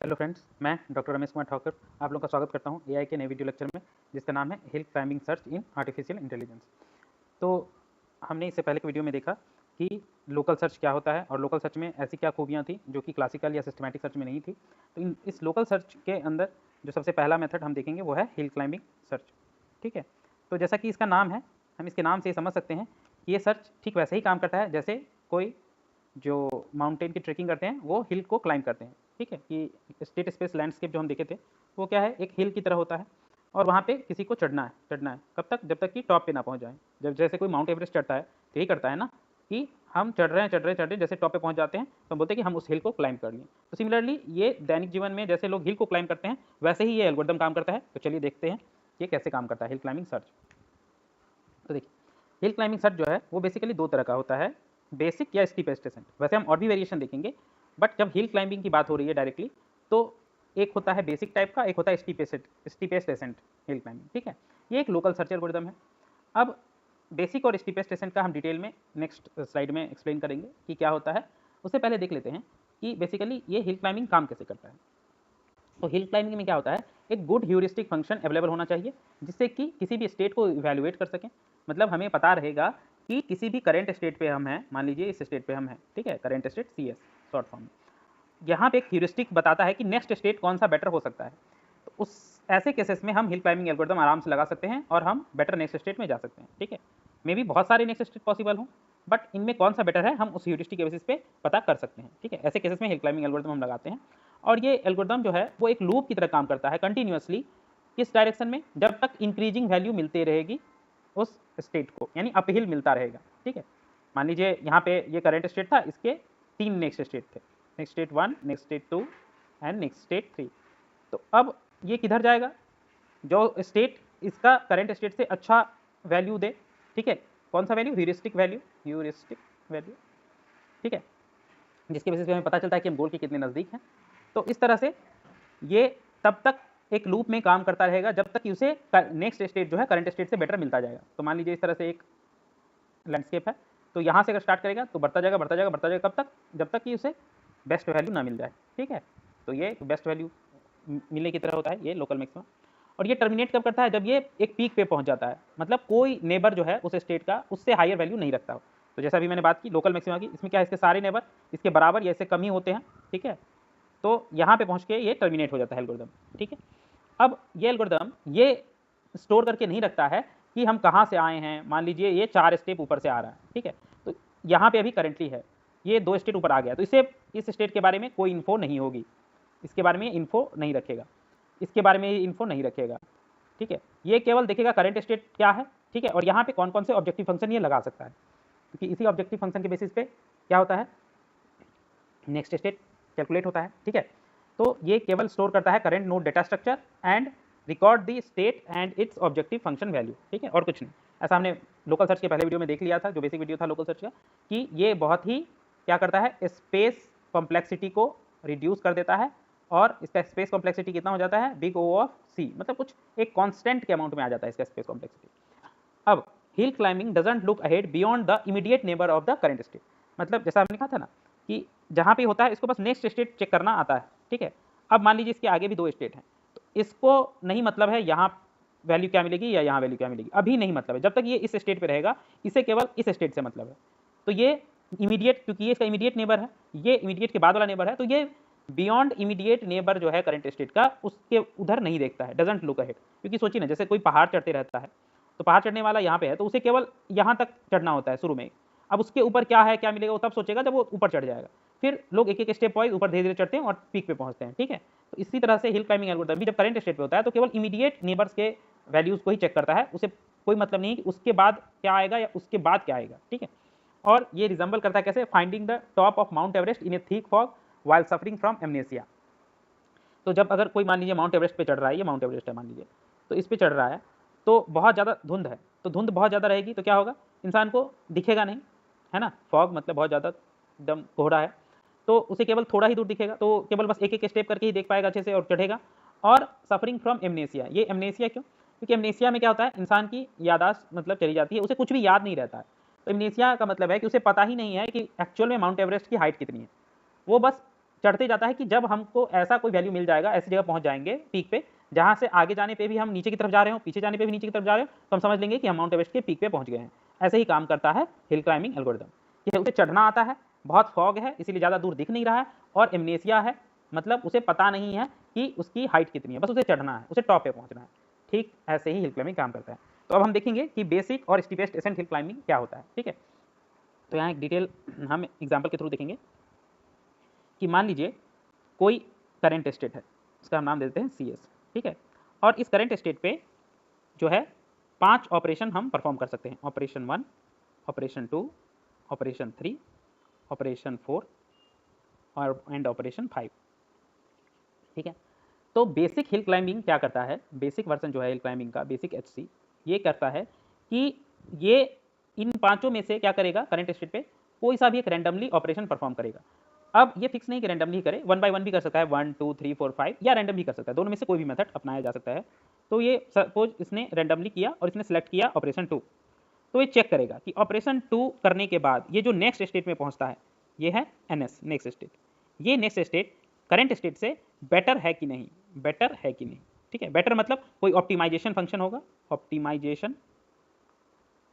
Hello friends, मैं doctor Ramesh Kumar Thakur आप लोगों का स्वागत करता हूं एआई के नए वीडियो लेक्चर में, जिसका नाम है hill climbing search in artificial intelligence. तो हमने इससे पहले के वीडियो में देखा कि लोकल सर्च क्या होता है और लोकल सर्च में ऐसी क्या खूबियां थी जो कि क्लासिकल या सिस्टमैटिक सर्च में नहीं थी। तो इस लोकल सर्च के अंदर जो सबसे पहला मेथड हम देखेंगे वो है हिल क्लाइंबिंग सर्च। ठीक है, तो जैसा कि इसका नाम है, हम इसके नाम से समझ सकते हैं कि ये सर्च ठीक वैसे ही काम करता है जैसे कोई जो माउंटेन की ट्रेकिंग करते हैं वो हिल को क्लाइंब करते हैं। ठीक है, कि स्टेट स्पेस लैंडस्केप जो हम देखे थे वो क्या है, एक हिल की तरह होता है और वहाँ पे किसी को चढ़ना है कब तक, जब तक कि टॉप पे ना पहुँच जाए। जब जैसे कोई माउंट एवरेस्ट चढ़ता है तो यही करता है ना कि हम चढ़ रहे हैं, जैसे टॉप पे पहुँच जाते हैं तो हम बोलते हैं कि हम उस हिल को क्लाइंब कर लिए। तो सिमिलरली ये दैनिक जीवन में जैसे लोग हिल को क्लाइंब करते हैं वैसे ही ये एल्गोरिथम काम करता है। तो चलिए देखते हैं ये कैसे काम करता है हिल क्लाइंबिंग सर्च। तो देखिए, हिल क्लाइंबिंग सर्च जो है वो बेसिकली दो तरह का होता है, बेसिक या स्टीप एस्टेसेंट। वैसे हम और भी वेरिएशन देखेंगे, बट जब हिल क्लाइंबिंग की बात हो रही है डायरेक्टली, तो एक होता है बेसिक टाइप का, एक होता है स्टीपेस्ट एसेंट हिल क्लाइंबिंग। ठीक है, ये एक लोकल सर्च एल्गोरिथम है। अब बेसिक और स्टीपेस्ट एसेंट का हम डिटेल में नेक्स्ट स्लाइड में एक्सप्लेन करेंगे कि क्या होता है। उससे पहले देख लेते हैं कि बेसिकली ये हिल क्लाइंबिंग काम कैसे करता है। तो हिल क्लाइंबिंग में क्या होता है, एक गुड ह्यूरिस्टिक फंक्शन अवेलेबल होना चाहिए जिससे कि किसी भी स्टेट को इवैल्यूएट कर सकें। मतलब हमें पता रहेगा कि किसी भी करंट स्टेट पे हम हैं, मान लीजिए इस स्टेट पे हम हैं, ठीक है, current state CS short form में। यहाँ पे एक ह्यूरिस्टिक बताता है कि नेक्स्ट स्टेट कौन सा बेटर हो सकता है। तो उस ऐसे केसेस में हम हिल क्लाइंबिंग एल्गोरिथम आराम से लगा सकते हैं और हम बेटर नेक्स्ट स्टेट में जा सकते हैं। ठीक है, मे भी बहुत सारे नेक्स्ट स्टेट पॉसिबल हों, बट इनमें कौन सा बेटर है हम उस ह्यूरिस्टिक के बेसिस पे पता कर सकते हैं। ठीक है, ऐसे केसेस में हिल क्लाइंबिंग एल्गोरिथम हम लगाते हैं और ये एल्गोरिथम जो है वो एक लूप की तरह काम करता है कंटिन्यूअसली। किस डायरेक्शन में, जब तक इंक्रीजिंग वैल्यू मिलती रहेगी उस स्टेट को, यानी अपहिल मिलता रहेगा। ठीक है, मान लीजिए यहाँ पे ये करंट स्टेट था, इसके 3 नेक्स्ट स्टेट थे, next state 1, next state 2 and next state 3। तो अब ये किधर जाएगा, जो स्टेट इसका करंट स्टेट से अच्छा वैल्यू दे। ठीक है, कौन सा वैल्यू, ह्यूरिस्टिक वैल्यू। ठीक है, जिसके बेसिस पे हमें पता चलता है कि हम गोल के कितने नज़दीक हैं। तो इस तरह से ये तब तक एक लूप में काम करता रहेगा जब तक कि उसे नेक्स्ट स्टेट जो है करंट स्टेट से बेटर मिलता जाएगा। तो मान लीजिए इस तरह से एक लैंडस्केप है, तो यहाँ से अगर स्टार्ट करेगा तो बढ़ता जाएगा बढ़ता जाएगा बढ़ता जाएगा, कब तक, जब तक कि उसे बेस्ट वैल्यू ना मिल जाए। ठीक है, तो ये बेस्ट वैल्यू मिलने की तरह होता है ये लोकल मैक्सिमम। और ये टर्मिनेट कब करता है, जब ये एक पीक पे पहुंच जाता है, मतलब कोई नेबर जो है उस स्टेट का उससे हायर वैल्यू नहीं रखता हो। तो जैसा अभी मैंने बात की लोकल मैक्सिमा की, इसमें क्या है, इसके सारे नेबर इसके बराबर या इससे कम ही होते हैं। ठीक है, तो यहाँ पे पहुँच के ये टर्मिनेट हो जाता है एल्गोरिदम। ठीक है, अब ये एल्गोरिदम ये स्टोर करके नहीं रखता है कि हम कहाँ से आए हैं। मान लीजिए ये 4 स्टेप ऊपर से आ रहा है, ठीक है, तो यहाँ पे अभी करेंटली है, ये 2 स्टेट ऊपर आ गया, तो इसे इस स्टेट के बारे में कोई इन्फो नहीं होगी, इसके बारे में इन्फो नहीं रखेगा, इसके बारे में इन्फो नहीं रखेगा। ठीक है, ये केवल देखेगा करंट स्टेट क्या है। ठीक है, और यहाँ पे कौन कौन से ऑब्जेक्टिव फंक्शन ये लगा सकता है, क्योंकि इसी ऑब्जेक्टिव फंक्शन के बेसिस पे क्या होता है, नेक्स्ट स्टेट कैलकुलेट होता है। ठीक है, तो ये केवल स्टोर करता है current node data structure and record the state and it's objective function value. ठीक है, और कुछ नहीं। ऐसा हमने लोकल सर्च के पहले वीडियो में देख लिया था, जो बेसिक वीडियो था लोकल सर्च का, कि ये बहुत ही क्या करता है, स्पेस कॉम्प्लेक्सिटी को रिड्यूस कर देता है। और इसका स्पेस कॉम्प्लेक्सिटी कितना हो जाता है, बिग ओ ऑफ सी, मतलब कुछ एक कांस्टेंट के अमाउंट में आ जाता है इसका स्पेस कॉम्प्लेक्सिटी। अब hill climbing doesn't look ahead beyond the immediate neighbour of the current state. मतलब जैसा हमने कहा था ना कि जहाँ पे होता है इसको बस नेक्स्ट स्टेट चेक करना आता है। ठीक है, अब मान लीजिए इसके आगे भी 2 स्टेट हैं, तो इसको नहीं मतलब है यहाँ वैल्यू क्या मिलेगी या यहाँ वैल्यू क्या मिलेगी, अभी नहीं मतलब है। जब तक ये इस स्टेट पे रहेगा इसे केवल इस स्टेट से मतलब है। तो ये इमीडिएट, क्योंकि ये इसका इमीडिएट नेबर है, ये इमीडिएट के बाद वाला नेबर है, तो ये बियॉन्ड इमीडिएट नेबर जो है करंट स्टेट का उसके उधर नहीं देखता है, डजंट लुक अहेड। क्योंकि सोचिए ना, जैसे कोई पहाड़ चढ़ते रहता है, तो पहाड़ चढ़ने वाला यहाँ पे है तो उसे केवल यहाँ तक चढ़ना होता है शुरू में। अब उसके ऊपर क्या है क्या मिलेगा वो तब सोचेगा जब वो ऊपर चढ़ जाएगा। फिर लोग एक एक स्टेप वाइज ऊपर धीरे धीरे चढ़ते हैं और पीक पे पहुंचते हैं। ठीक है, तो इसी तरह से हिल क्लाइंबिंग एल्गोरिथम भी जब करंट स्टेट पे होता है तो केवल इमीडिएट नेबर्स के वैल्यूज को ही चेक करता है, उसे कोई मतलब नहीं कि उसके बाद क्या आएगा या उसके बाद क्या आएगा। ठीक है, और ये रिजम्बल करता है कैसे, finding the top of mount Everest in A thick fog while suffering from amnesia. तो जब अगर कोई मान लीजिए माउंट एवरेस्ट पे चढ़ रहा है, ये माउंट एवरेस्ट है मान लीजिए, तो इस पे चढ़ रहा है, तो बहुत ज़्यादा धुंध है, तो धुंध बहुत ज़्यादा रहेगी तो क्या होगा, इंसान को दिखेगा नहीं, है ना, फॉग मतलब बहुत ज़्यादा एकदम कोहरा है, तो उसे केवल थोड़ा ही दूर दिखेगा, तो केवल बस एक एक स्टेप करके ही देख पाएगा अच्छे से और चढ़ेगा। और सफरिंग फ्रॉम एमनेसिया, ये एमनेसिया क्यों, क्योंकि एमनेसिया में क्या होता है, इंसान की यादाश्त मतलब चली जाती है, उसे कुछ भी याद नहीं रहता है। तो एमनेसिया का मतलब है कि उसे पता ही नहीं है कि एक्चुअल में माउंट एवरेस्ट की हाइट कितनी है, वो बस चढ़ते जाता है कि जब हमको ऐसा कोई वैल्यू मिल जाएगा, ऐसी जगह पहुंच जाएंगे पीक पे जहां से आगे जाने पे भी हम नीचे की तरफ जा रहे हो, पीछे जाने पे भी नीचे की तरफ जा रहे हो, तो हम समझ लेंगे कि हम माउंट एवरेस्ट के पीक पे पहुंच गए हैं। ऐसे ही काम करता है हिल क्लाइंबिंग एल्गोरिदम। ये उसे चढ़ना आता है, बहुत फॉग है इसीलिए ज़्यादा दूर दिख नहीं रहा है, और एमनेसिया है, मतलब उसे पता नहीं है कि उसकी हाइट कितनी है, बस उसे चढ़ना है, उसे टॉप पे पहुंचना है। ठीक ऐसे ही हिल क्लाइंबिंग काम करता है। तो अब हम देखेंगे कि बेसिक और स्टीपेस्ट एसेंट हिल क्लाइंबिंग क्या होता है। ठीक है, तो यहाँ एक डिटेल हम एग्जाम्पल के थ्रू देखेंगे कि मान लीजिए कोई करंट स्टेट है, इसका हम नाम देते हैं CS। ठीक है, और इस करंट स्टेट पे जो है 5 ऑपरेशन हम परफॉर्म कर सकते हैं, ऑपरेशन 1, ऑपरेशन 2, ऑपरेशन 3, ऑपरेशन 4 और एंड ऑपरेशन 5। ठीक है, तो बेसिक हिल क्लाइंबिंग क्या करता है, बेसिक वर्जन जो है हिल क्लाइंबिंग का, बेसिक HC, ये करता है कि ये इन पांचों में से क्या करेगा, करंट स्टेट पे कोई सा भी एक रैंडमली ऑपरेशन परफॉर्म करेगा। अब ये फिक्स नहीं कि रैंडमली करे, 1 बाय 1 भी कर सकता है, 1 2 3 4 5, या रैंडम भी कर सकता है, दोनों में से कोई भी मेथड अपनाया जा सकता है। तो ये सपोज इसने रैंडमली किया और इसने सेलेक्ट किया ऑपरेशन 2, तो ये चेक करेगा कि ऑपरेशन 2 करने के बाद ये जो नेक्स्ट स्टेट में पहुंचता है, ये है NS नेक्स्ट स्टेट, ये नेक्स्ट स्टेट करंट स्टेट से बेटर है कि नहीं, बेटर है कि नहीं। ठीक है, बेटर मतलब कोई ऑप्टिमाइजेशन फंक्शन होगा, ऑप्टिमाइजेशन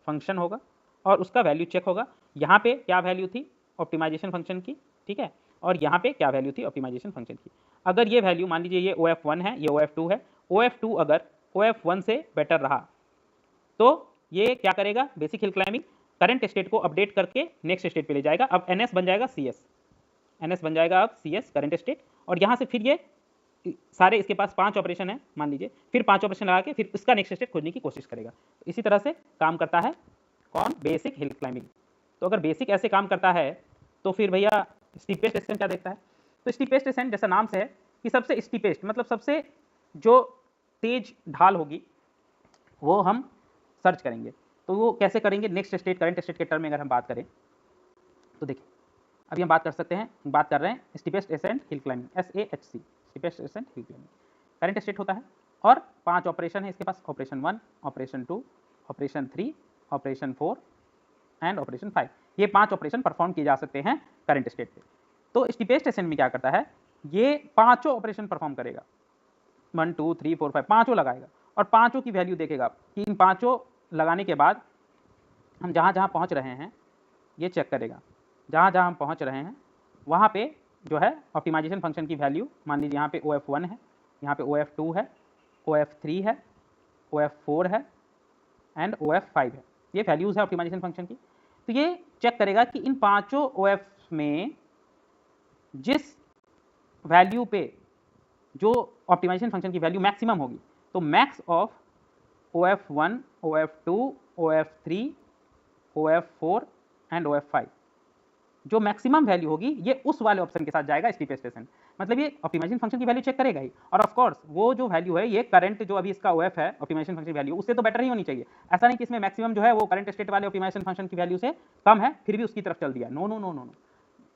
फंक्शन होगा और उसका वैल्यू चेक होगा, यहाँ पे क्या वैल्यू थी ऑप्टिमाइजेशन फंक्शन की। ठीक है, और यहाँ पे क्या वैल्यू थी ऑप्टिमाइजेशन फंक्शन की। अगर ये वैल्यू मान लीजिए ये OF1 है, ये OF2 है, OF2 अगर OF1 से बेटर रहा तो ये क्या करेगा, basic hill climbing current state को अपडेट करके नेक्स्ट स्टेट पे ले जाएगा। अब NS बन जाएगा CS, NS बन जाएगा अब CS करंट स्टेट, और यहाँ से फिर ये सारे इसके पास 5 ऑपरेशन है मान लीजिए, फिर 5 ऑपरेशन लगा के फिर इसका नेक्स्ट स्टेट खोजने की कोशिश करेगा। इसी तरह से काम करता है कौन, बेसिक हिल क्लाइंबिंग। तो अगर बेसिक ऐसे काम करता है तो फिर भैया स्टीपेस्ट एसेंट क्या देखता है, तो स्टीपेस्ट एसेंट जैसा नाम से है कि सबसे स्टीपेस्ट मतलब सबसे जो तेज ढाल होगी वो हम सर्च करेंगे। तो वो कैसे करेंगे, नेक्स्ट स्टेट करंट स्टेट के टर्म में अगर हम बात करें तो देखिए अभी हम बात कर सकते हैं, बात कर रहे हैं steepest ascent hill climbing, SAHC steepest ascent hill climbing. Current state होता है और 5 ऑपरेशन है इसके पास, operation 1, operation 2, operation 3, operation 4 and operation 5। ये 5 ऑपरेशन परफॉर्म किए जा सकते हैं करंट स्टेट पे। तो स्टीपेस्ट एसेंट में क्या करता है, ये पांचों ऑपरेशन परफॉर्म करेगा, 1 2 3 4 5 पांचों लगाएगा और पांचों की वैल्यू देखेगा कि इन पांचों लगाने के बाद हम जहाँ जहाँ पहुँच रहे हैं ये चेक करेगा, जहाँ जहाँ हम पहुँच रहे हैं वहाँ पे जो है ऑप्टिमाइजेशन फंक्शन की वैल्यू, मान लीजिए यहाँ पे OF1 है, यहाँ पे OF2 है, OF3 है, OF4 है एंड OF5 है, ये वैल्यूज़ है ऑप्टिमाइजेशन फंक्शन की। तो ये चेक करेगा कि इन पांचों OF में जिस वैल्यू पे जो ऑप्टिमाइजेशन फंक्शन की वैल्यू मैक्सिमम होगी, तो max of OF1, OF2, OF3, OF4 and OF5 जो मैक्सिमम वैल्यू होगी ये उस वाले ऑप्शन के साथ जाएगा स्टीपेस्ट एसेंट। मतलब ये ऑप्टिमाइजेशन फंक्शन की वैल्यू चेक करेगा ही, और ऑफ कोर्स वो जो वैल्यू है ये करंट जो अभी इसका OF है ऑप्टिमाइजेशन फंक्शन वैल्यू उससे तो बेटर ही होनी चाहिए। ऐसा नहीं कि इसमें मैक्सिमम जो है वो करंट स्टेट वाले ऑप्टिमाइजेशन फंक्शन की वैल्यू से कम है फिर भी उसकी तरफ चल दिया, no no no no no,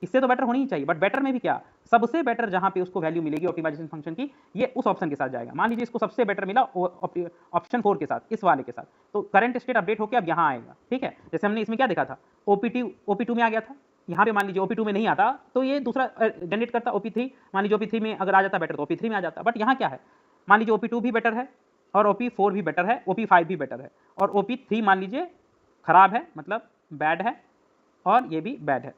इससे तो बेटर होनी ही चाहिए। बट बेटर में भी क्या, सबसे बेटर जहां पे उसको वैल्यू मिलेगी ऑप्टिमाइजेशन फंक्शन की ये उस ऑप्शन के साथ जाएगा। मान लीजिए इसको सबसे बेटर मिला ऑप्शन 4 के साथ, इस वाले के साथ, तो करंट स्टेट अपडेट होकर अब यहाँ आएगा। ठीक है, जैसे हमने इसमें क्या देखा था, OP2 में आ गया था, यहाँ पे मान लीजिए OP2 में नहीं आता तो ये दूसरा जनरेट करता OP3, मान लीजिए OP3 में अगर आ जाता बेटर तो OP3 में आ जाता। बट यहाँ क्या है, मान लीजिए OP2 भी बेटर है और OP4 भी बेटर है, OP5 भी बेटर है और OP3 मान लीजिए खराब है मतलब बैड है और ये भी बैड है।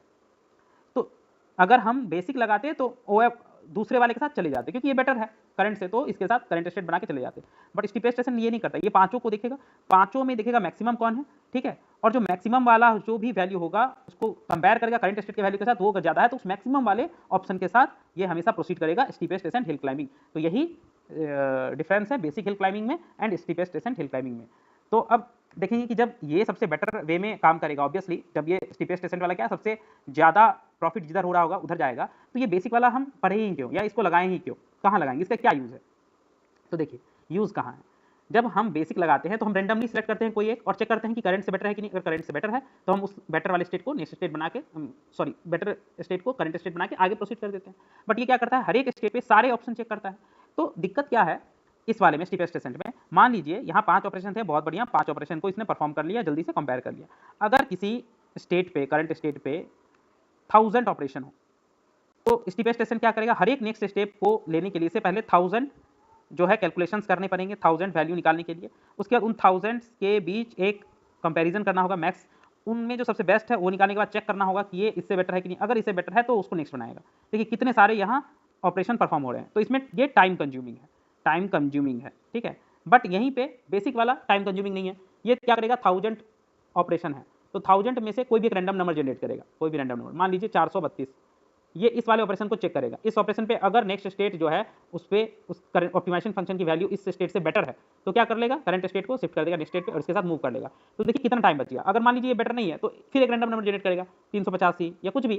तो अगर हम बेसिक लगाते हैं तो OF दूसरे वाले के साथ चले जाते क्योंकि ये बेटर है करंट से, तो इसके साथ करंट स्टेट बना के चले जाते। बट स्टीपेस्ट एसेंट ये नहीं करता, ये पांचों को देखेगा, पांचों में देखेगा मैक्सिमम कौन है। ठीक है, और जो मैक्सिमम वाला जो भी वैल्यू होगा उसको कंपेयर करेगा करंट स्टेट के वैल्यू के साथ, वो अगर ज्यादा है तो उस मैक्सिमम वाले ऑप्शन के साथ ये हमेशा प्रोसीड करेगा स्टीपेस्ट एसेंट हिल क्लाइंबिंग। तो यही डिफरेंस है बेसिक हिल क्लाइंबिंग में and steepest ascent hill climbing में। तो अब देखेंगे कि जब ये सबसे बेटर वे में काम करेगा, ऑब्वियसली जब ये स्टीपेस्ट एसेंट वाला क्या सबसे ज्यादा प्रॉफिट जिधर हो रहा होगा उधर जाएगा, तो ये बेसिक वाला हम पढ़े ही क्यों या इसको लगाएं ही क्यों, कहाँ लगाएंगे, इसका क्या यूज है। तो देखिए यूज कहाँ है, जब हम बेसिक लगाते हैं तो हम रैंडमली सिलेक्ट करते हैं कोई एक और चेक करते हैं कि करंट से बेटर है कि नहीं। अगर करंट से बेटर है तो हम उस बेटर वाले स्टेट को नेक्स्ट स्टेट बना के बेटर स्टेट को करंट स्टेट बना के आगे प्रोसीड कर देते हैं। बट ये क्या करता है, हर एक स्टेट पे सारे ऑप्शन चेक करता है। तो दिक्कत क्या है इस वाले में स्टीपेस्ट एसेंट में, मान लीजिए यहाँ 5 ऑपरेशन थे, बहुत बढ़िया, 5 ऑपरेशन को इसने परफॉर्म कर लिया, जल्दी से कंपेयर कर लिया। अगर किसी स्टेट पे करंट स्टेट पे 1000 ऑपरेशन हो तो स्टीपेस्ट डिसेंट क्या करेगा, हर एक नेक्स्ट स्टेप को लेने के लिए से पहले 1000 जो है कैलकुलेशंस करने पड़ेंगे 1000 वैल्यू निकालने के लिए। उसके बाद उन 1000 के बीच एक कंपैरिजन करना होगा मैक्स, उनमें जो सबसे बेस्ट है वो निकालने के बाद चेक करना होगा कि ये इससे बेटर है कि नहीं। अगर इससे बेटर है तो उसको नेक्स्ट बनाएगा। देखिए कितने सारे यहाँ ऑपरेशन परफॉर्म हो रहे हैं, तो इसमें ये टाइम कंज्यूमिंग है, टाइम कंज्यूमिंग है, ठीक है। बट यहीं पे बेसिक वाला टाइम कंज्यूमिंग नहीं है। ये क्या करेगा, 1000 ऑपरेशन है तो 1000 में से कोई भी एक रैंडम नंबर जनरेट करेगा, कोई भी रैंडम नंबर, मान लीजिए 432। ये इस वाले ऑपरेशन को चेक करेगा। इस ऑपरेशन पे अगर नेक्स्ट स्टेट जो है उस पे उस ऑप्टिमाइजेशन फंक्शन की वैल्यू इस स्टेट से बेटर है तो क्या कर लेगा, करंट स्टेट को शिफ्ट कर देगा नेक्स्ट स्टेट पे और इसके साथ मूव कर लेगा। तो देखिए कितना टाइम बच गया। अगर मान लीजिए ये बेटर नहीं है तो फिर एक रैंडम नंबर जनरेट करेगा 385 या कुछ भी,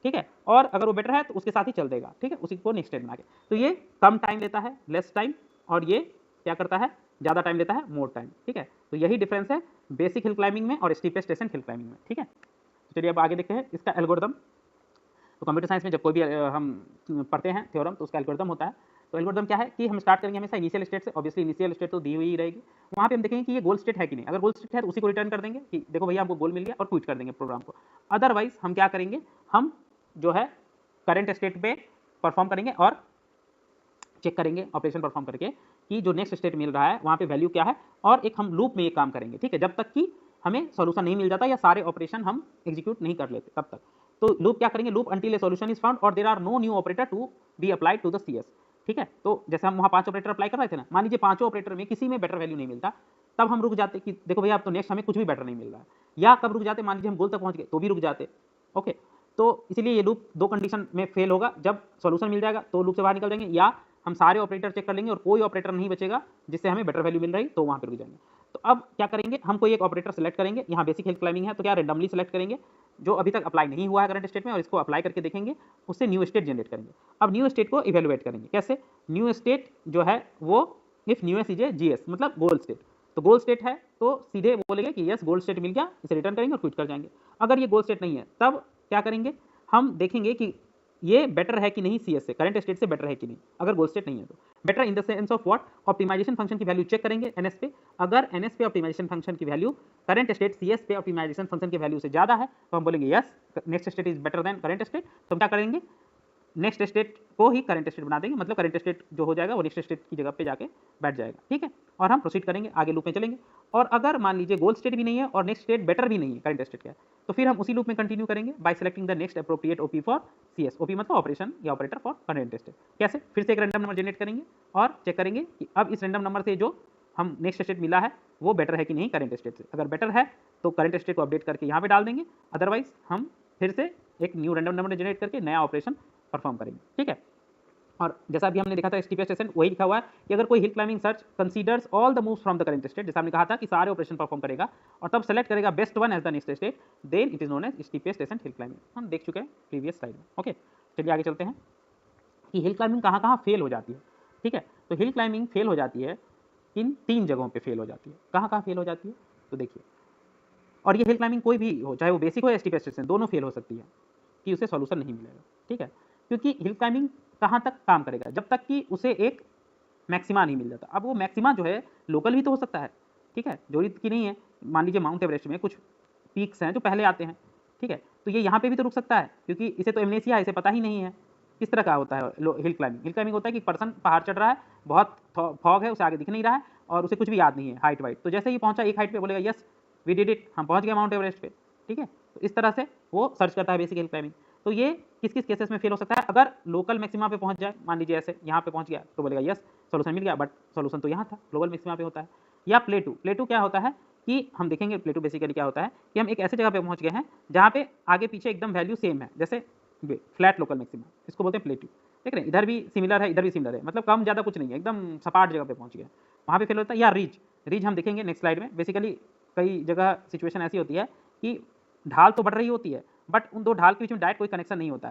ठीक है। और अगर वो बेटर है तो उसके साथ ही चल देगा, ठीक है, उसी को नेक्स्ट स्टेट बना के। तो ये कम टाइम लेता है, लेस टाइम, और ये क्या करता है, ज़्यादा टाइम लेता है, मोर टाइम, ठीक है। तो यही डिफरेंस है बेसिक हिल क्लाइंबिंग में और स्टीपेस्ट डिसेंट हिल क्लाइंबिंग में, ठीक है। तो चलिए अब आगे देखते हैं इसका एल्गोरिदम। तो कंप्यूटर साइंस में जब कोई भी हम पढ़ते हैं थ्योरम तो उसका एल्गोरिदम होता है। तो एल्गोरिदम क्या है कि हम स्टार्ट करेंगे हमेशा इनिशियल स्टेट से। ऑब्वियसली इनिशियल स्टेट तो दी हुई ही रहेगी, वहाँ पे हम देखेंगे कि ये गोल स्टेट है कि नहीं। अगर गोल स्टेट है तो उसी को रिटर्न कर देंगे कि देखो भैया हमको गोल मिल गया, और क्विट कर देंगे प्रोग्राम को। अदरवाइज हम क्या करेंगे, हम जो है करंट स्टेट पे परफॉर्म करेंगे और चेक करेंगे ऑपरेशन परफॉर्म करके कि जो नेक्स्ट स्टेट मिल रहा है वहाँ पे वैल्यू क्या है, और एक हम लूप में ये काम करेंगे, ठीक है, जब तक कि हमें सॉल्यूशन नहीं मिल जाता या सारे ऑपरेशन हम एग्जीक्यूट नहीं कर लेते तब तक। तो लूप क्या करेंगे, loop until a solution is found और there are no new operator to be applied to the CS, ठीक है। तो जैसे हम वहाँ 5 ऑपरेटर अप्लाई कर रहे थे ना, मान लीजिए 5 ऑपरेटर में किसी में बेटर वैल्यू नहीं मिलता, तब हम रुक जाते कि देखो भैया अब तो नेक्स्ट हमें कुछ भी बेटर नहीं मिल रहा है। या कब रुक जाते, मान लीजिए हम गोल तक पहुँच गए तो भी रुक जाते, ओके। तो इसीलिए ये लूप दो कंडीशन में फेल होगा, जब सॉल्यूशन मिल जाएगा तो लूप से बाहर निकल जाएंगे, या हम सारे ऑपरेटर चेक कर लेंगे और कोई ऑपरेटर नहीं बचेगा जिससे हमें बेटर वैल्यू मिल रही तो वहाँ पे रुक जाएंगे। तो अब क्या करेंगे, हम कोई एक ऑपरेटर सेलेक्ट करेंगे, यहाँ बेसिक हिल क्लाइंबिंग है तो क्या रेंडमली सेलेक्ट करेंगे जो अभी तक अप्लाई नहीं हुआ है करंट स्टेट में, और इसको अप्लाई करके देखेंगे, उससे न्यू स्टेट जनरेट करेंगे। अब न्यू स्टेट को इवेलुएट करेंगे कैसे, न्यू स्टेट जो है वो if new S is a GS मतलब गोल स्टेट, तो गोल स्टेट है तो सीधे बोलेंगे कि यस गोल स्टेट मिल गया, इसे रिटर्न करेंगे और क्विट कर जाएंगे। अगर ये गोल स्टेट नहीं है तब क्या करेंगे, हम देखेंगे कि ये बेटर है कि नहीं सीएस से, करंट स्टेट से बेटर है कि नहीं। अगर गोल स्टेट नहीं है तो better in the sense of what, optimization function की वैल्यू चेक करेंगे एनएस पे। अगर एनएस पे ऑप्टिमाइजेशन फंक्शन की वैल्यू करंट स्टेट सीएस पे ऑप्टिमाइजेशन फंक्शन की वैल्यू से ज्यादा है तो हम बोलेंगे yes next state is better than current state. तो हम क्या करेंगे, नेक्स्ट स्टेट को ही करंट स्टेट बना देंगे, मतलब करंट स्टेट जो हो जाएगा वो नेक्स्ट स्टेट की जगह पे जाके बैठ जाएगा, ठीक है। और हम प्रोसीड करेंगे, आगे लूप में चलेंगे। और अगर मान लीजिए गोल स्टेट भी नहीं है और नेक्स्ट स्टेट बेटर भी नहीं है, करंट स्टेट क्या है, तो फिर हम उसी लूप में कंटिन्यू करेंगे bye selecting the next appropriate OP for CS. OP मतलब ऑपरेशन या ऑपरेटर फॉर करंट स्टेट। कैसे, फिर से एक रैंडम नंबर जनरेट करेंगे और चेक करेंगे कि अब इस रैंडम नंबर से जो हम नेक्स्ट स्टेट मिला है वो बेटर है कि नहीं करंट स्टेट से। अगर बेटर है तो करंट स्टेट को अपडेट करके यहाँ पे डाल देंगे, अदरवाइज हम फिर से एक न्यू रैंडम नंबर जनरेट करके नया ऑपरेशन परफॉर्म करेंगे, ठीक है। और जैसा अभी हमने देखा था स्टीपेस्ट डिसेंट, वही लिखा हुआ है कि अगर कोई hill climbing search considers all the moves from the current state, जैसा हमने कहा था कि सारे ऑपरेशन परफॉर्म करेगा और तब सेलेक्ट करेगा best one as the next state, then it is known as steepest descent hill climbing. हम देख चुके हैं प्रीवियस स्लाइड में, ओके। चलिए आगे चलते हैं कि हिल क्लाइंबिंग कहाँ कहाँ फेल हो जाती है, ठीक है। तो हिल क्लाइंबिंग फेल हो जाती है इन 3 जगहों पे फेल हो जाती है। कहाँ कहाँ फेल हो जाती है, तो देखिए, और ये हिल क्लाइंबिंग कोई भी हो, चाहे वो बेसिक हो या स्टीपेस्ट डिसेंट, दोनों फेल हो सकती है कि उसे सॉल्यूशन नहीं मिलेगा, ठीक है। क्योंकि हिल क्लाइंबिंग कहाँ तक काम करेगा, जब तक कि उसे एक मैक्सिमा नहीं मिल जाता। अब वो मैक्सिमा जो है लोकल भी तो हो सकता है, ठीक है, जरूरी की नहीं है। मान लीजिए माउंट एवरेस्ट में कुछ पीक्स हैं जो पहले आते हैं, ठीक है, तो ये यहाँ पे भी तो रुक सकता है क्योंकि इसे तो एमनेसिया है, इसे पता ही नहीं है किस तरह का होता है हिल क्लाइंबिंग। हिल क्लाइंबिंग होता है कि पर्सन पहाड़ चढ़ रहा है, बहुत फॉग है, उसे आगे दिख नहीं रहा है और उसे कुछ भी याद नहीं है हाइट वाइट, तो जैसे ही पहुंचा एक हाइट पे बोलेगा यस वी डिड इट, हम पहुंच गए माउंट एवरेस्ट पे, ठीक है। तो इस तरह से वो सर्च करता है बेसिक हिल क्लाइंबिंग। तो ये किस किस केसेस में फेल हो सकता है, अगर लोकल मैक्सिमा पे पहुंच जाए, मान लीजिए ऐसे यहाँ पे पहुंच गया तो बोलेगा यस सॉल्यूशन मिल गया, बट सॉल्यूशन तो यहाँ था, ग्लोबल मैक्सिमा पे होता है। या प्लेटू, प्लेटू क्या होता है कि हम देखेंगे प्लेटू बेसिकली क्या होता है कि हम एक ऐसे जगह पे पहुंच गए हैं जहाँ पे आगे पीछे एकदम वैल्यू सेम है, जैसे फ्लैट लोकल मैक्सिमा, इसको बोलते हैं प्लेटू। देख रहे हैं इधर भी सिमिलर है, इधर भी सिमिलर है, मतलब कम ज़्यादा कुछ नहीं है, एकदम सपाट जगह पे पहुंच गया, वहाँ पे फेल होता है। या रीच, रीच हम देखेंगे नेक्स्ट स्लाइड में। बेसिकली कई जगह सिचुएशन ऐसी होती है कि ढाल तो बढ़ रही होती है बट उन दो ढाल के बीच में डायरेक्ट कोई कनेक्शन नहीं होता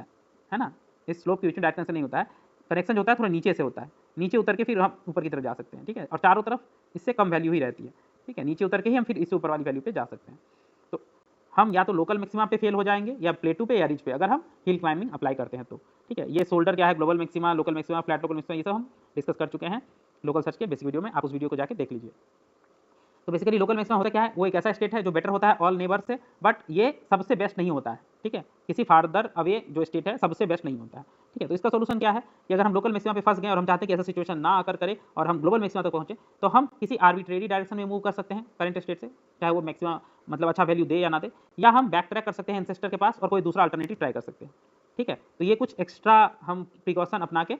है ना, इस स्लोप के बीच में डायरेक्ट कनेक्शन नहीं होता है, कनेक्शन जो होता है थोड़ा नीचे से होता है, नीचे उतर के फिर हम ऊपर की तरफ जा सकते हैं, ठीक है। और चारों तरफ इससे कम वैल्यू ही रहती है, ठीक है, नीचे उतर के ही हम फिर इससे ऊपर वाली वैल्यू पे जा सकते हैं। तो हम या तो लोकल मैक्सिमा पे फेल हो जाएंगे या प्लेटू पे या रिच पे, अगर हम हिल क्लाइंबिंग अप्लाई करते हैं तो, ठीक है। ये शोल्डर क्या है, global maxima, local maxima, flat local maxima, ये सब हम डिस्कस कर चुके हैं लोकल सर्च के बेसिक वीडियो में, आप उस वीडियो को जाके देख लीजिए। तो बेसिकली लोकल मैक्सिमा होता क्या है, वो एक ऐसा स्टेट है जो बेटर होता है ऑल नेबर से, बट ये सबसे बेस्ट नहीं होता है, ठीक है, किसी फार्दर अवे जो स्टेट है सबसे बेस्ट नहीं होता है। ठीक है, तो इसका सोल्यूशन क्या है कि अगर हम लोकल मैक्सिमा पे फंस गए और हम चाहते हैं कि ऐसा सिचुएशन ना आकर करे और हम ग्लोबल मैक्सिमा तक पहुंचे, तो हम किसी आर्बिट्रेरी डायरेक्शन में मूव कर सकते हैं करंट स्टेट से, चाहे वो मैक्सिमा मतलब अच्छा वैल्यू दे या ना दे, या हम बैक ट्रैक कर सकते हैं एंसेस्टर के पास और कोई दूसरा अल्टरनेटिव ट्राई कर सकते हैं। ठीक है, तो ये कुछ एक्स्ट्रा हम प्रिकॉशन अपना के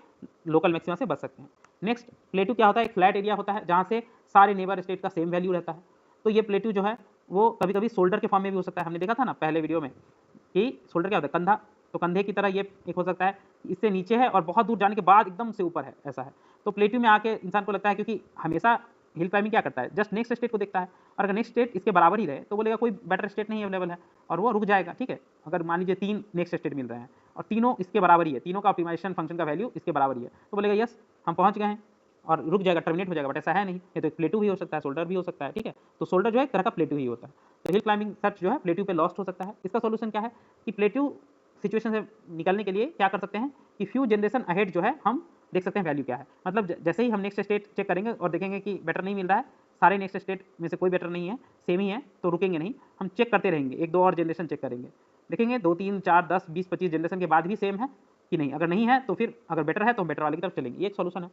लोकल मैक्सिमा से बच सकते हैं। नेक्स्ट, प्लेट्यू क्या होता है? एक फ्लैट एरिया होता है जहाँ से सारे नेबर स्टेट का सेम वैल्यू रहता है। तो ये प्लेट्यू जो है वो कभी कभी शोल्डर के फॉर्म में भी हो सकता है। हमने देखा था ना पहले वीडियो में कि शोल्डर क्या होता है? कंधा। तो कंधे की तरह ये एक हो सकता है, इससे नीचे है और बहुत दूर जाने के बाद एकदम से ऊपर है, ऐसा है। तो प्लेट्यू में आके इंसान को लगता है, क्योंकि हमेशा हिल क्लाइंबिंग क्या करता है, जस्ट नेक्स्ट स्टेट को देखता है, और अगर नेक्स्ट स्टेट इसके बराबर ही रहे तो बोलेगा कोई बेटर स्टेट नहीं अवेलेबल है, और वो रुक जाएगा। ठीक है, अगर मान लीजिए 3 नेक्स्ट स्टेट मिल रहे हैं और तीनों इसके बराबर ही है, तीनों का ऑप्टिमाइजेशन फंक्शन का वैल्यू इसके बराबर ही है, तो बोलेगा यस हम पहुंच गए हैं और रुक जाएगा, टर्मिनेट हो जाएगा। बट ऐसा है नहीं, ये तो एक प्लेट्यू भी हो सकता है, शोल्डर भी हो सकता है। ठीक है, तो शोल्डर जो है एक तरह का प्लेट्यू ही होता है। तो हिल क्लाइंबिंग सर्च जो है प्लेट्यू पे लॉस्ट हो सकता है। इसका सोल्यूशन क्या है कि प्लेट्यू सिचुएशन से निकलने के लिए क्या कर सकते हैं कि फ्यू जनरेशन अहेड जो है हम देख सकते हैं वैल्यू क्या है। मतलब जैसे ही हम नेक्स्ट स्टेट चेक करेंगे और देखेंगे कि बेटर नहीं मिल रहा है, सारे नेक्स्ट स्टेट में से कोई बेटर नहीं है, सेम ही है, तो रुकेंगे नहीं, हम चेक करते रहेंगे, एक दो और जनरेशन चेक करेंगे, देखेंगे 2 3 4 10 20 25 जनरेशन के बाद भी सेम है कि नहीं। अगर नहीं है तो फिर अगर बेटर है तो हम बेटर वाले की तरफ चलेंगे। ये एक सोल्यूशन है।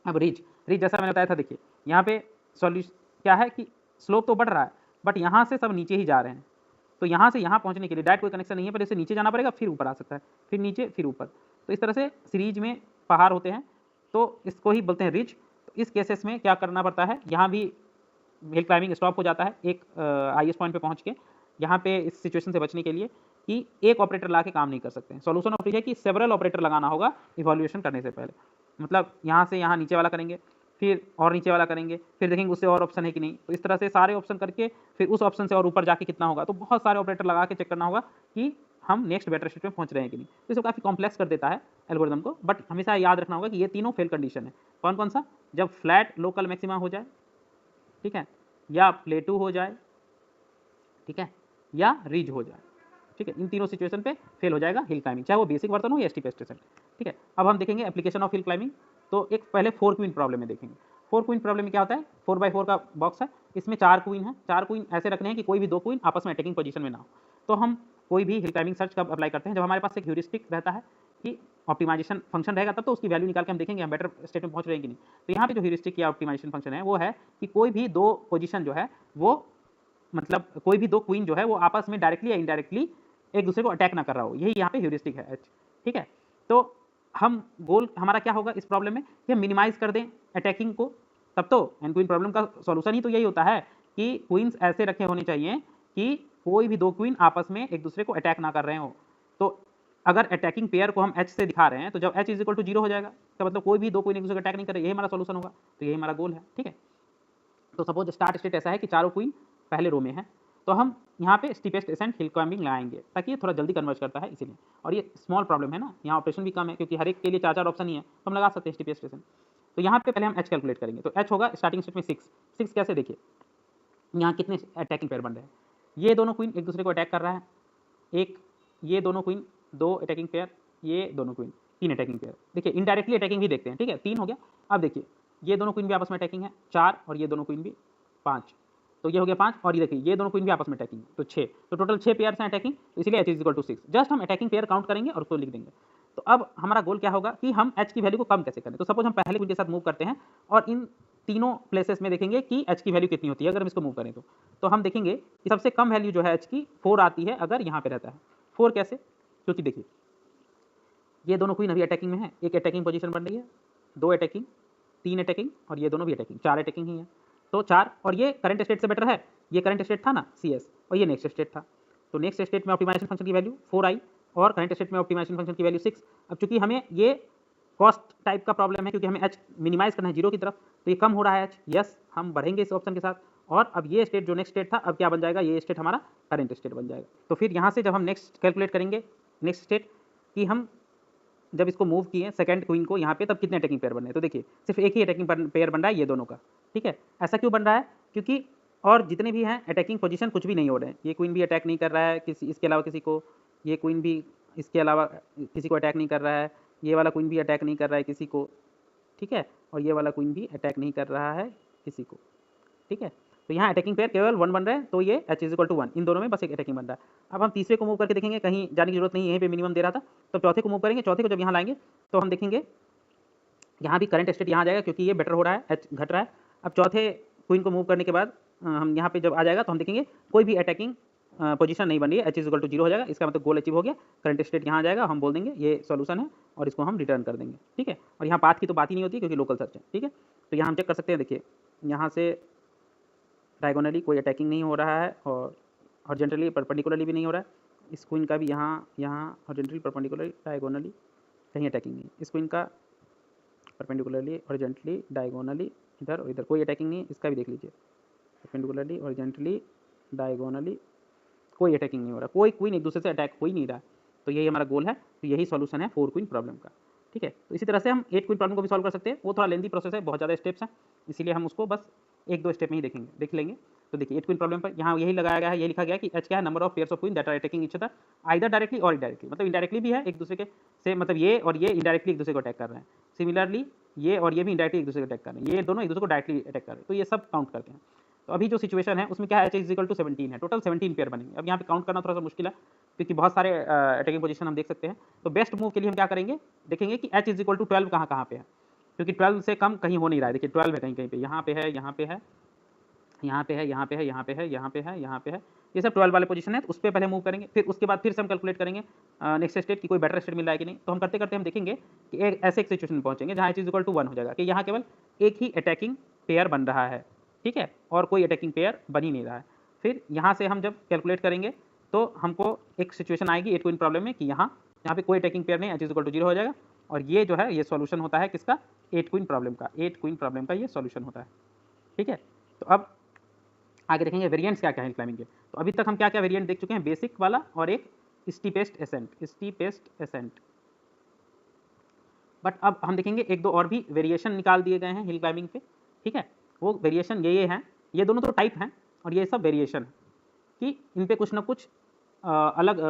अब रीच जैसा मैंने बताया था, देखिए यहाँ पे सॉल्यूशन क्या है कि स्लोप तो बढ़ रहा है बट यहाँ से सब नीचे ही जा रहे हैं। तो यहाँ से यहाँ पहुँचने के लिए डायरेक्ट कोई कनेक्शन नहीं है, पर इससे नीचे जाना पड़ेगा, फिर ऊपर आ सकता है, फिर नीचे, फिर ऊपर। तो इस तरह से सीरीज में पहाड़ होते हैं, तो इसको ही बोलते हैं रिज। तो इस केसेस में क्या करना पड़ता है, यहाँ भी हिल क्लाइंबिंग स्टॉप हो जाता है एक हाईएस्ट पॉइंट पे पहुँच के। यहाँ पे इस सिचुएशन से बचने के लिए कि एक ऑपरेटर ला के काम नहीं कर सकते हैं। सॉल्यूशन ऑफ रिज है कि सेवरल ऑपरेटर लगाना होगा इवोल्यूशन करने से पहले। मतलब यहाँ से यहाँ नीचे वाला करेंगे, फिर और नीचे वाला करेंगे, फिर देखेंगे उससे और ऑप्शन है कि नहीं। तो इस तरह से सारे ऑप्शन करके फिर उस ऑप्शन से और ऊपर जाके कितना होगा, तो बहुत सारे ऑपरेटर लगा के चेक करना होगा कि हम नेक्स्ट बेटर स्टेट में पहुंच रहे हैं कि नहीं। तो इसको काफ़ी कॉम्प्लेक्स कर देता है एल्गोरिदम को, बट हमेशा याद रखना होगा कि ये तीनों फेल कंडीशन है। कौन कौन सा? जब फ्लैट लोकल मैक्सिमा हो जाए, ठीक है, या प्लेटू हो जाए, ठीक है, या रिज हो जाए। ठीक है, इन तीनों सिचुएशन पे फेल हो जाएगा हिल क्लाइंबिंग, चाहे वो बेसिक वर्जन हो या स्टीप स्टेशन। ठीक है, अब हम देखेंगे एप्लीकेशन ऑफ हिल क्लाइंबिंग। तो एक पहले 4 क्वीन प्रॉब्लम में देखेंगे। 4 क्वीन प्रॉब्लम में क्या होता है, 4x4 का बॉक्स है, इसमें 4 क्वीन है। 4 क्वीन ऐसे रखने हैं कि कोई भी 2 क्वीन आपस में अटैकिंग पोजीशन में ना हो। तो हम कोई भी हिल क्लाइंबिंग सर्च कब अप्लाई करते हैं, जब हमारे पास एक ह्यूरिस्टिक रहता है कि ऑप्टिमाइजेशन फंक्शन रहेगा, तब तो उसकी वैल्यू निकाल के हम देखेंगे हम बेटर स्टेट में पहुंच रहे हैं कि नहीं। तो यहाँ पे जो ह्यूरिस्टिक या ऑप्टिमाइजेशन फंक्शन है वो है कि कोई भी 2 पोजीशन जो है वो, मतलब कोई भी 2 क्वीन जो है वो आपस में डायरेक्टली या इनडायरेक्टली एक दूसरे को अटैक ना कर रहा हो, यही यहाँ पे ह्यूरिस्टिक है एच। ठीक है, तो हम गोल हमारा क्या होगा इस प्रॉब्लम में कि हम मिनिमाइज कर दें अटैकिंग को। तब तो एन क्वीन प्रॉब्लम का सॉल्यूशन ही तो यही होता है कि क्वींस ऐसे रखे होने चाहिए कि कोई भी 2 क्वीन आपस में एक दूसरे को अटैक ना कर रहे हो। तो अगर अटैकिंग पेयर को हम एच से दिखा रहे हैं तो जब एच इज इक्वल टू 0 हो जाएगा, तो मतलब कोई भी 2 क्वीन एक दूसरे को अटैक नहीं कर रहे, यही हमारा सॉल्यूशन होगा। तो यही हमारा गोल है। ठीक है, तो सपोज स्टार्ट स्टेट ऐसा है कि चारों क्वीन पहले रो में है, तो हम यहाँ पे स्टीपेस्ट एसेंट हिल क्लाइंबिंग लगाएंगे ताकि ये थोड़ा जल्दी कन्वर्ज करता है इसीलिए। और ये स्मॉल प्रॉब्लम है ना, यहाँ ऑपरेशन भी कम है क्योंकि हर एक के लिए 4 4 ऑप्शन ही है, तो हम लगा सकते हैं स्टीपेस्ट एसेंट। तो यहाँ पे पहले हम एच कैलकुलेट करेंगे। तो एच होगा स्टार्टिंग स्टेट में 6 कैसे, देखिए यहाँ कितने अटैकिंग पेयर बन रहे हैं। ये दोनों क्वीन एक दूसरे को अटैक कर रहा है, एक ये दोनों क्वीन 2 अटैकिंग पेयर, ये दोनों क्वीन 3 अटैकिंग पेयर। देखिए इनडायरेक्टली अटैकिंग भी देखते हैं। ठीक है, 3 हो गया। अब देखिए ये दोनों क्वीन भी आपस में अटैकिंग है 4, और ये दोनों क्वीन भी 5, तो ये हो गया 5, और ये देखिए ये दोनों क्वीन भी आपस में अटैकिंग, तो 6, तो टोटल 6 पेयर्स हैं अटैकिंग, तो इसीलिए H is equal to 6। Just हम अटैकिंग पेयर काउंट करेंगे और उसको लिख देंगे। तो अब हमारा गोल क्या होगा कि हम एच की वैल्यू को कम कैसे करें। तो सपोज हम पहले क्वीन के साथ मूव करते हैं और इन तीनों प्लेसेस में देखेंगे कि एच की वैल्यू कितनी होती है अगर हम इसको मूव करें। तो हम देखेंगे कि सबसे कम वैल्यू जो है एच की 4 आती है अगर यहाँ पे रहता है। 4 कैसे, क्योंकि देखिए ये दोनों क्वीन अभी अटैकिंग में है, एक अटैकिंग पोजीशन बन रही है, 2 अटैकिंग, 3 अटैकिंग, और ये दोनों भी अटैकिंग, 4 अटैकिंग ही है। तो 4, और ये करंट स्टेट से बेटर है, ये करंट स्टेट था ना CS, और ये नेक्स्ट स्टेट था। तो नेक्स्ट स्टेट में ऑप्टिमाइजेशन फंक्शन की वैल्यू 4 आई और करंट स्टेट में ऑप्टिमाइजेशन फंक्शन की वैल्यू 6। अब चूंकि हमें ये कॉस्ट टाइप का प्रॉब्लम है क्योंकि हमें एच मिनिमाइज करना है 0 की तरफ, तो ये कम हो रहा है एच। यस, हम बढ़ेंगे इस ऑप्शन के साथ, और अब ये स्टेट जो नेक्स्ट स्टेट था अब क्या बन जाएगा, ये स्टेट हमारा करंट स्टेट बन जाएगा। तो फिर यहाँ से जब हम नेक्स्ट कैलकुलेट करेंगे नेक्स्ट स्टेट कि हम जब इसको मूव किए सेकंड क्वीन को यहाँ पे, तब कितने अटैकिंग पेयर बन रहे हैं। तो देखिए सिर्फ एक ही अटैकिंग पेयर बन रहा है ये दोनों का। ठीक है, ऐसा क्यों बन रहा है, क्योंकि और जितने भी हैं अटैकिंग पोजीशन कुछ भी नहीं हो रहे हैं। ये क्वीन भी अटैक नहीं कर रहा है किसी इसके अलावा किसी को, ये क्वीन भी इसके अलावा किसी को अटैक नहीं कर रहा है, ये वाला क्वीन भी अटैक नहीं कर रहा है किसी को, ठीक है, और ये वाला क्वीन भी अटैक नहीं कर रहा है किसी को। ठीक है, तो यहाँ अटैकिंग पेयर केवल 1 बन रहा है, तो ये h इज इक्वल टू 1, इन दोनों में बस एक अटैकिंग बन रहा है। अब हम तीसरे को मूव करके देखेंगे, कहीं जाने की जरूरत नहीं, यहीं पे मिनिमम दे रहा था, तो चौथे को मूव करेंगे। चौथे को जब यहाँ लाएंगे तो हम देखेंगे यहाँ भी करंट स्टेट यहाँ आ जाएगा, क्योंकि ये बेटर हो रहा है, h घट रहा है। अब चौथे क्वीन को मूव करने के बाद हम यहाँ पे जब आ जाएगा तो हम देखेंगे कोई भी अटैकिंग पोजीशन नहीं बन रही है, h इज इक्वल टू 0 हो जाएगा। इसका मतलब गोल अचीव हो गया, करंट स्टेट यहाँ आ जाएगा, हम बोल देंगे ये सॉल्यूशन है और इसको हम रिटर्न कर देंगे, ठीक है। और यहाँ पाथ की तो बात ही नहीं होती क्योंकि लोकल सर्च है, ठीक है। तो यहाँ हम चेक कर सकते हैं, देखिए यहाँ से डायगोनली कोई अटैकिंग नहीं हो रहा है और हॉरिजॉन्टली परपेंडिकुलरली भी नहीं हो रहा है। इस क्वीन का भी यहाँ हॉरिजॉन्टली परपेंडिकुलरली डायगोनली कहीं अटैकिंग नहीं। इस क्वीन का परपेंडिकुलरली हॉरिजॉन्टली डायगोनली इधर और इधर कोई अटैकिंग नहीं। इसका भी देख लीजिए, परपेंडिकुलरली हॉरिजॉन्टली डायगोनली कोई अटैकिंग नहीं हो रहा, कोई क्वीन एक दूसरे से अटैक हो ही नहीं रहा। तो यही हमारा गोल है, तो यही सॉल्यूशन है 4 क्वीन प्रॉब्लम का, ठीक है। तो इसी तरह से हम 8 क्वीन प्रॉब्लम को भी सॉल्व कर सकते हैं। वो थोड़ा लेंदी प्रोसेस है, बहुत ज़्यादा स्टेप्स हैं, इसीलिए हम उसको बस 1-2 स्टेप में ही देख लेंगे। तो देखिए 8 क्वीन प्रॉब्लम पर यहाँ यही लगाया गया है, यही लिखा गया है कि h क्या है, number of pairs of queen that are attacking each other either directly और इनडायरेक्टली। मतलब इनडायरेक्टली भी है एक दूसरे के से, मतलब ये और ये इनडायरेक्टली एक दूसरे को अटैक कर रहे हैं। सिमिलरली ये और ये भी इनडायरेक्टली एक दूसरे को अटैक कर रहे हैं, ये दोनों एक दूसरे को डायरेक्टली अटैक कर रहे हैं। तो ये सब काउंट करते हैं। तो अभी जो सिचुएशन है उसमें क्या है, h इज इक्वल टू 17 है, टोटल 17 पेयर बनेंगे। अब यहाँ पे काउंट करना थोड़ा सा मुश्किल है क्योंकि बहुत सारे अटैकिंग पोजीशन हम देख सकते हैं। तो बेस्ट मूव के लिए हम क्या करेंगे, देखेंगे कि h इज इक्वल टू 12 कहाँ कहाँ पे है, क्योंकि 12 से कम कहीं हो नहीं रहा है। देखिए 12 है कहीं कहीं पे, यहाँ पे है, यहाँ पे है, यहाँ पे है, यहाँ पे है, यहाँ पे है, यहाँ पे है, यहाँ पे है, ये सब 12 वाले पोजीशन है। तो उस पर पहले मूव करेंगे, फिर उसके बाद फिर से हम कैलकुलेट करेंगे नेक्स्ट स्टेट की कोई बेटर स्टेट मिल रहा है कि नहीं। तो हम करते करते हम देखेंगे कि ऐसे एक सिचुएशन में पहुंचेंगे जहाँ h इज इक्वल टू 1 हो जाएगा, कि यहाँ केवल एक ही अटैकिंग पेयर बन रहा है, ठीक है, और कोई अटैकिंग पेयर बन ही नहीं रहा है। फिर यहाँ से हम जब कैलकुलेट करेंगे तो हमको एक सिचुएशन आएगी 8 क्वीन प्रॉब्लम में कि यहाँ पे कोई अटैकिंग पेयर नहीं, h इज इक्वल टू 0 हो जाएगा। और ये जो है ये सॉल्यूशन होता है किसका, 8 क्वीन प्रॉब्लम का, 8 क्वीन प्रॉब्लम का ये सॉल्यूशन होता है, ठीक है। तो अब आगे देखेंगे वेरिएंट्स क्या क्या है हिल क्लाइंबिंग के। तो अभी तक हम क्या क्या वेरिएंट देख चुके हैं, बेसिक वाला और एक स्टीपेस्ट एसेंट। बट अब हम देखेंगे एक दो और भी वेरिएशन निकाल दिए गए हैं हिल क्लाइंबिंग पे, ठीक है। वो वेरिएशन ये हैं, ये दोनों तो टाइप हैं और ये सब वेरिएशन कि इन पे कुछ ना कुछ अलग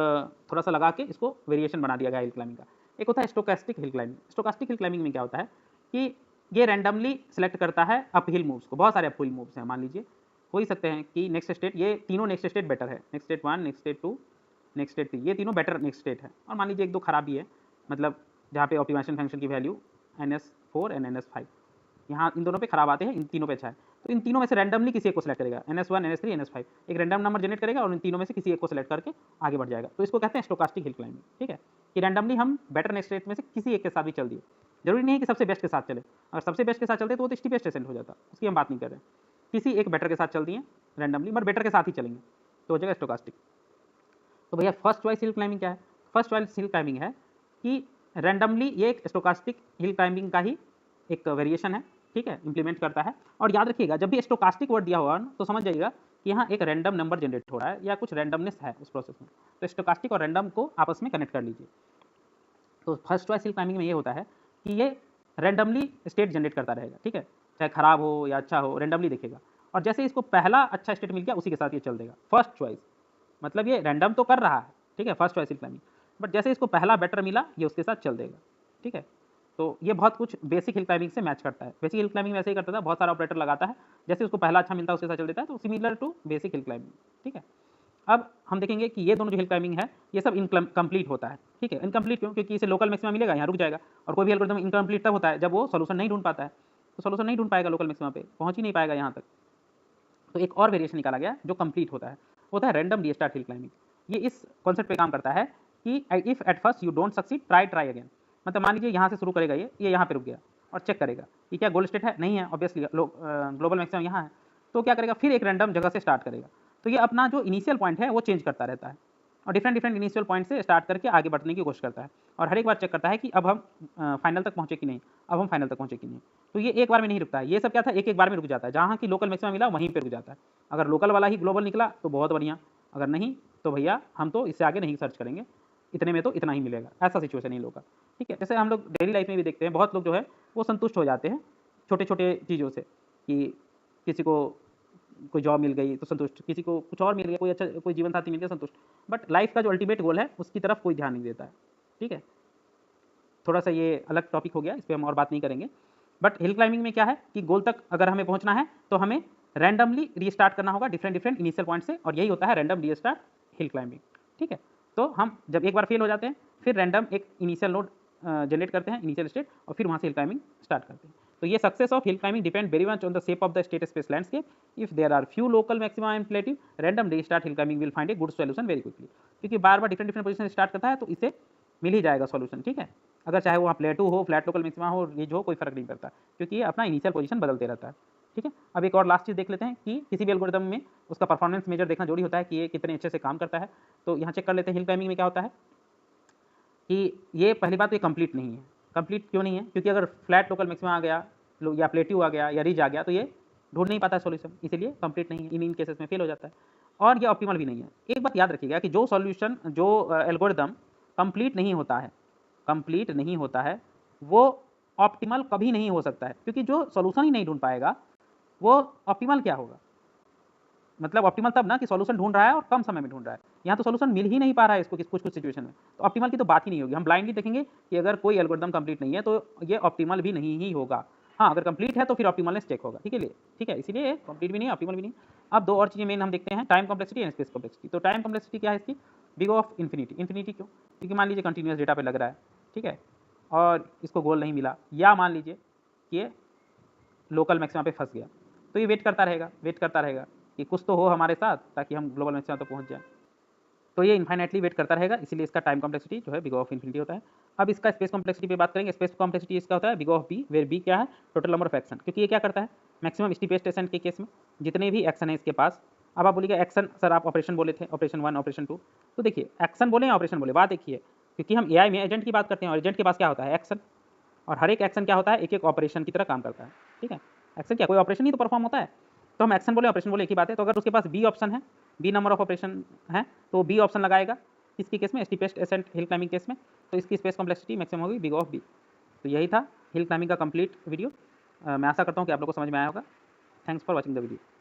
थोड़ा सा लगा के इसको वेरिएशन बना दिया गया हिल क्लाइंबिंग का। एक होता है स्टोकास्टिक हिल क्लाइंबिंग। स्टोकास्टिक हिल क्लाइंबिंग में क्या होता है कि ये रैंडमली सेलेक्ट करता है अप हिल मूव्स को। बहुत सारे अप हिल मूव्स हैं, मान लीजिए हो ही सकते हैं कि नेक्स्ट स्टेट, ये तीनों नेक्स्ट स्टेट बेटर है, next state 1, next state 2, next state 3, ये तीनों बेटर नेक्स्ट स्टेट है। और मान लीजिए एक दो खराब भी है, मतलब जहाँ पे ऑप्टिमाइजेशन फंक्शन की वैल्यू NS4 एंड NS5, यहाँ इन दोनों पे खराब आते हैं, इन तीनों पे अच्छा है। तो इन तीनों में से रैंडमली किसी एक को सेलेक्ट करेगा, NS1, NS3, NS5, एक रैंडम नंबर जनरेट करेगा और इन तीनों में से किसी एक को सेलेक्ट करके आगे बढ़ जाएगा। तो इसको कहते हैं स्टोकास्टिक हिल क्लाइंबिंग, ठीक है, कि रैंडमली हम बेटर नेक्स्ट स्टेट में से किसी एक के साथ भी चल दिए। जरूरी नहीं है कि सबसे बेस्ट के साथ चले, अगर सबसे बेस्ट के साथ चलते तो वो तो स्टीपेस्ट एसेंट हो जाता, उसकी हम बात नहीं कर रहे हैं। किसी एक बेटर के साथ चल दिए रैंडमली, बट बेटर के साथ ही चलेंगे तो हो जाएगा स्टोकास्टिक। तो भैया फर्स्ट चॉइस हिल क्लाइंबिंग क्या है, फर्स्ट चॉइस हिल क्लाइंबिंग है कि रैंडमली, ये एक स्टोकास्टिक हिल क्लाइंबिंग का ही एक वेरिएशन है, ठीक है, इंप्लीमेंट करता है। और याद रखिएगा जब भी स्टोकास्टिक वर्ड दिया होगा तो समझ जाइएगा कि यहाँ एक रैंडम नंबर जनरेट हो रहा है या कुछ रैंडमनेस है उस प्रोसेस में। तो स्टोकास्टिक और रैंडम को आपस में कनेक्ट कर लीजिए। तो फर्स्ट चॉइस हिल क्लाइंबिंग में ये होता है कि ये रैंडमली स्टेट जनरेट करता रहेगा, ठीक है, चाहे खराब हो या अच्छा हो, रैंडमली देखेगा। और जैसे इसको पहला अच्छा स्टेट मिल गया उसी के साथ ये चल देगा। फर्स्ट चॉइस मतलब ये रैंडम तो कर रहा है, ठीक है, first choice hill climbing, but जैसे इसको पहला बेटर मिला ये उसके साथ चल देगा, ठीक है। तो ये बहुत कुछ बेसिक हिल क्लाइंबिंग से मैच करता है। बेसिक हिल क्लाइंबिंग वैसे ही करता था, बहुत सारा ऑपरेटर लगाता है, जैसे उसको पहला अच्छा मिलता है उसके साथ चल देता है। तो similar to basic hill climbing, ठीक है। अब हम देखेंगे कि ये दोनों जो हिल क्लाइंबिंग है ये सब इनकम्प्लीट होता है, ठीक है। इनकम्प्लीट क्यों, क्योंकि इसे लोकल मैक्सिमा मिलेगा, यहाँ रुक जाएगा। और कोई भी एल्गोरिथम इनकम्प्लीट तब होता है जब वो सोल्यूशन नहीं ढूंढ पाता है। तो सोल्यूशन नहीं ढूंढ पाएगा लोकल मैक्सिमा पे, पहुंच ही नहीं पाएगा यहाँ तक। तो एक और वेरिएशन निकाला गया जो कंप्लीट होता है रैंडम रीस्टार्ट हिल क्लाइंबिंग। ये इस कॉन्सेप्ट पे काम करता है कि if at first you don't succeed try again. मतलब मान लीजिए यहाँ से शुरू करेगा ये यहाँ पे रुक गया और चेक करेगा कि क्या गोल स्टेट है, नहीं है, ऑब्वियसली ग्लोबल मैक्सिमम यहाँ है। तो क्या करेगा, फिर एक रैंडम जगह से स्टार्ट करेगा। तो ये अपना जो इनिशियल पॉइंट है वो चेंज करता रहता है और डिफरेंट इनिशियल पॉइंट से स्टार्ट करके आगे बढ़ने की कोशिश करता है। और हर एक बार चेक करता है कि अब हम फाइनल तक पहुँचे कि नहीं, अब हम फाइनल तक पहुँचे कि नहीं। तो ये एक बार में नहीं रुकता है, ये सब क्या था, एक बार में रुक जाता है। जहाँ की लोकल मैक्सिमम मिला वहीं पर रुक जाता है। अगर लोकल वाला ही ग्लोबल निकला तो बहुत बढ़िया, अगर नहीं तो भैया हम तो इससे आगे नहीं सर्च करेंगे, इतने में तो इतना ही मिलेगा। ऐसा सिचुएशन नहीं लोग का, ठीक है। जैसे हम लोग डेली लाइफ में भी देखते हैं, बहुत लोग जो है वो संतुष्ट हो जाते हैं छोटे छोटे चीज़ों से, कि किसी को कोई जॉब मिल गई तो संतुष्ट, किसी को कुछ और मिल गया, कोई अच्छा कोई जीवन साथी मिल गया संतुष्ट। बट लाइफ का जो अल्टीमेट गोल है उसकी तरफ कोई ध्यान नहीं देता है, ठीक है। थोड़ा सा ये अलग टॉपिक हो गया, इस पर हम और बात नहीं करेंगे। बट हिल क्लाइंबिंग में क्या है कि गोल तक अगर हमें पहुंचना है तो हमें रैंडमली रीस्टार्ट करना होगा डिफरेंट इनिशियल पॉइंट से, और यही होता है रैंडम रीस्टार्ट हिल क्लाइंबिंग। ठीक है, तो हम जब एक बार फेल हो जाते हैं फिर रैंडम एक इनिशियल नोड जनरेट करते हैं, इनिशियल स्टेट, और फिर वहाँ से हिल क्लाइंबिंग स्टार्ट करते हैं। तो ये success of hill climbing depend very much on the shape of the state space landscape. If there are few local maxima and plateau, random restart hill climbing will find a good solution very quickly. क्योंकि बार बार different position start करता है तो इसे मिल ही जाएगा solution. ठीक है, अगर चाहे वो प्लेटू हो, फ्लैट लोकल मैक्सिमा हो, रिज हो, कोई फर्क नहीं पड़ता, क्योंकि ये अपना इनिशियल पोजीशन बदलते रहता है। ठीक है, अब एक और लास्ट चीज़ देख लेते हैं कि किसी भी एल्गोरिदम में उसका परफॉर्मेंस मेजर देखना जरूरी होता है कि ये कितने अच्छे से काम करता है। तो यहाँ चेक कर लेते हैं हिल क्लाइंबिंग में क्या होता है कि ये पहली बात तो ये कंप्लीट नहीं है। कंप्लीट क्यों नहीं है? क्योंकि अगर फ्लैट लोकल मैक्सिमा आ गया या प्लेट्यू आ गया या रिज आ गया तो ये ढूंढ नहीं पाता है सॉल्यूशन, इसीलिए कंप्लीट नहीं है, इन केसेस में फेल हो जाता है। और ये ऑप्टिमल भी नहीं है। एक बात याद रखिएगा कि जो सॉल्यूशन, जो एल्गोरिदम कंप्लीट नहीं होता है, कंप्लीट नहीं होता है, वो ऑप्टिमल कभी नहीं हो सकता है, क्योंकि जो सॉल्यूशन ही नहीं ढूंढ पाएगा वो ऑप्टिमल क्या होगा? मतलब ऑप्टिमल तब ना कि सॉल्यूशन ढूंढ रहा है और कम समय में ढूंढ रहा है। यहाँ तो सॉल्यूशन मिल ही नहीं पा रहा है इसको कुछ कुछ सिचुएशन में, तो ऑप्टिमल की तो बात ही नहीं होगी। हम ब्लाइंडली देखेंगे कि अगर कोई एल्गोरिदम कंप्लीट नहीं है तो ये ऑप्टिमल भी नहीं ही होगा। हाँ, अगर कंप्लीट है तो फिर ऑप्टिमलनेस चेक होगा। ठीक है, इसीलिए कंप्लीट भी नहीं, ऑप्टिमल भी नहीं। अब दो और चीज़ें मेन हम देखते हैं, time complexity and space complexity. तो टाइम कॉम्प्लेक्सिटी क्या है इसकी? Big of infinity. इन्फिनिटी क्यों? क्योंकि मान लीजिए कंटिन्यूस डेटा पे लग रहा है, ठीक है, और इसको गोल नहीं मिला, या मान लीजिए कि ये लोकल मैक्सिमा पे फंस गया, तो ये वेट करता रहेगा, वेट करता रहेगा कि कुछ तो हो हमारे साथ ताकि हम ग्लोबल मैक्सिमा तक पहुंच जाएं। तो ये इनफाइनाइटली वेट करता रहेगा, इसीलिए इसका टाइम कॉम्प्लेक्सिटी जो है बिग ऑफ इन्फिनिटी होता है। अब इसका स्पेस कॉम्प्लेक्सिटी पे बात करेंगे। स्पेस कॉम्प्लेक्सिटी इसका होता है big of B, where B क्या है? Total number of action. क्योंकि ये क्या करता है? मैक्सिमम स्टीपेस्ट एसेंट के केस में जितने भी एक्शन है इसके पास, अब आप बोलिएगा एक्शन सर आप ऑपरेशन बोले थे, ऑपरेशन 1 ऑपरेशन 2, तो देखिए एक्शन बोले या ऑपरेशन बोले, बात देखिए, क्योंकि हम एआई में एजेंट की बात करते हैं और एजेंट के पास क्या होता है? एक्शन। और हर एक एक्शन क्या होता है? एक एक ऑपरेशन की तरह काम करता है। ठीक है, एक्शन क्या कोई ऑपरेशन ही तो परफॉर्म होता है, तो हम एक्शन बोले ऑपरेशन बोले एक ही बात है। तो अगर उसके पास बी ऑप्शन है, बी नंबर ऑफ ऑपरेशन है, तो बी ऑप्शन लगाएगा किसकी केस में? Steepest ascent hill climbing case में। तो इसकी स्पेस कॉम्प्लेक्सिटी मैक्सिमम होगी बिग ऑफ बी। तो यही था हिल क्लाइंबिंग का कंप्लीट वीडियो। मैं आशा करता हूँ कि आप लोगों को समझ में आया होगा। Thanks for watching the video.